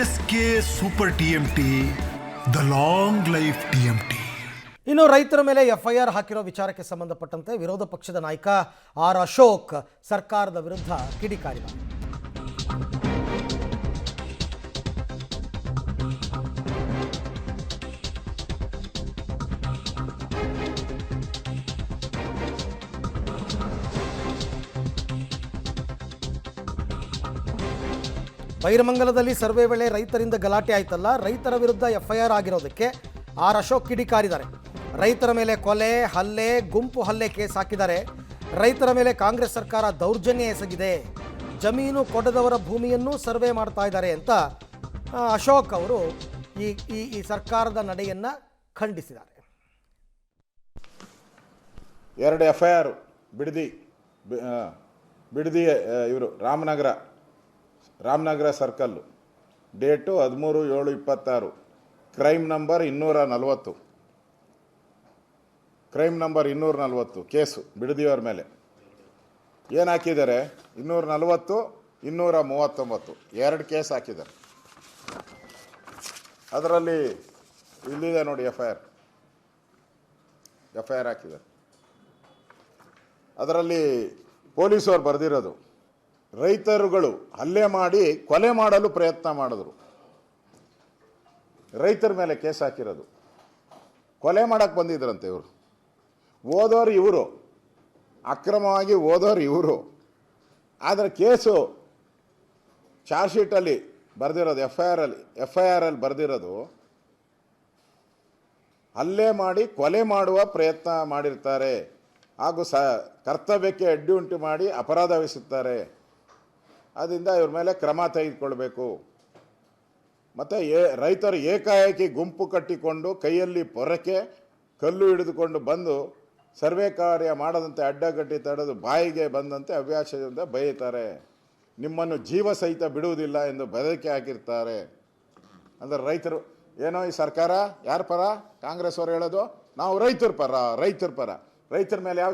S K super TMT, the long life TMT. ಇನ್ನು ರೈತರ ಮೇಲೆ ಎಫ್ಐಆರ್ ಹಾಕಿರೋ ವಿಚಾರಕ್ಕೆ ಸಂಬಂಧಪಟ್ಟಂತೆ ವಿರೋಧ ಪಕ್ಷದ ನಾಯಕ ಆರ್ ಅಶೋಕ್ ಸರ್ಕಾರದ ವಿರುದ್ಧ ಕಿಡಿಕಾರಿದ್ದಾರೆ. ಬೈರಮಂಗಲದಲ್ಲಿ ಸರ್ವೆ ವೇಳೆ ರೈತರಿಂದ ಗಲಾಟೆ ಆಯ್ತಲ್ಲ, ರೈತರ ವಿರುದ್ಧ ಎಫ್ಐಆರ್ ಆಗಿರೋದಕ್ಕೆ ಆರ್ ಅಶೋಕ್ ಕಿಡಿಕಾರಿದ್ದಾರೆ. ರೈತರ ಮೇಲೆ ಕೊಲೆ, ಹಲ್ಲೆ, ಗುಂಪು ಹಲ್ಲೆ ಕೇಸ್ ಹಾಕಿದ್ದಾರೆ. ರೈತರ ಮೇಲೆ ಕಾಂಗ್ರೆಸ್ ಸರ್ಕಾರ ದೌರ್ಜನ್ಯ ಎಸಗಿದೆ, ಜಮೀನು ಕೊಡದವರ ಭೂಮಿಯನ್ನು ಸರ್ವೆ ಮಾಡ್ತಾ ಇದ್ದಾರೆ ಅಂತ ಅಶೋಕ್ ಅವರು ಈ ಸರ್ಕಾರದ ನಡೆಯನ್ನು ಖಂಡಿಸಿದ್ದಾರೆ. 2 FIR ಬಿಡದಿ ಇವರು Ramanagara circle, date 13/7/26, crime number 240 case ಬಿಡದಿಯವರ ಮೇಲೆ ಏನು ಹಾಕಿದ್ದಾರೆ? 240, 239 2 ಕೇಸ್ ಹಾಕಿದ್ದಾರೆ. ಅದರಲ್ಲಿ ಇಲ್ಲಿದೆ ನೋಡಿ FIR ಹಾಕಿದ್ದಾರೆ. ಅದರಲ್ಲಿ ಪೊಲೀಸರು ಬರೆದಿರೋದು, ರೈತರುಗಳು ಹಲ್ಲೆ ಮಾಡಿ ಕೊಲೆ ಮಾಡಲು ಪ್ರಯತ್ನ ಮಾಡಿದ್ರು. ರೈತರ ಮೇಲೆ ಕೇಸ್ ಹಾಕಿರೋದು, ಕೊಲೆ ಮಾಡೋಕ್ಕೆ ಬಂದಿದ್ರಂತೆ ಇವರು. ಓದೋರು ಇವರು, ಅಕ್ರಮವಾಗಿ ಓದೋರು ಇವರು. ಆದರೆ ಕೇಸು ಚಾರ್ಜ್ ಶೀಟಲ್ಲಿ ಬರೆದಿರೋದು, FIR ಅಲ್ಲಿ ಬರೆದಿರೋದು, ಹಲ್ಲೆ ಮಾಡಿ ಕೊಲೆ ಮಾಡುವ ಪ್ರಯತ್ನ ಮಾಡಿರ್ತಾರೆ ಹಾಗೂ ಕರ್ತವ್ಯಕ್ಕೆ ಅಡ್ಡಿ ಉಂಟು ಮಾಡಿ ಅಪರಾಧವೆಸಗುತ್ತಾರೆ. ಆದ್ದರಿಂದ ಇವ್ರ ಮೇಲೆ ಕ್ರಮ ತೆಗೆದುಕೊಳ್ಬೇಕು. ಮತ್ತು ರೈತರು ಏಕಾಏಕಿ ಗುಂಪು ಕಟ್ಟಿಕೊಂಡು ಕೈಯಲ್ಲಿ ಪೊರಕೆ ಕಲ್ಲು ಹಿಡಿದುಕೊಂಡು ಬಂದು ಸರ್ವೆ ಕಾರ್ಯ ಮಾಡದಂತೆ ಅಡ್ಡಗಟ್ಟಿ ತಡೆದು ಬಾಯಿಗೆ ಬಂದಂತೆ ಹವ್ಯಾಸದಿಂದ ಬೈಯುತ್ತಾರೆ. ನಿಮ್ಮನ್ನು ಜೀವ ಸಹಿತ ಬಿಡುವುದಿಲ್ಲ ಎಂದು ಬೆದರಿಕೆ ಹಾಕಿರ್ತಾರೆ. ಅಂದರೆ ರೈತರು ಏನೋ ಈ ಸರ್ಕಾರ ಯಾರ ಪರ? ಕಾಂಗ್ರೆಸ್ ಅವರು ಹೇಳೋದು ನಾವು ರೈತರ ಪರ. ರೈತರ ಮೇಲೆ ಯಾವ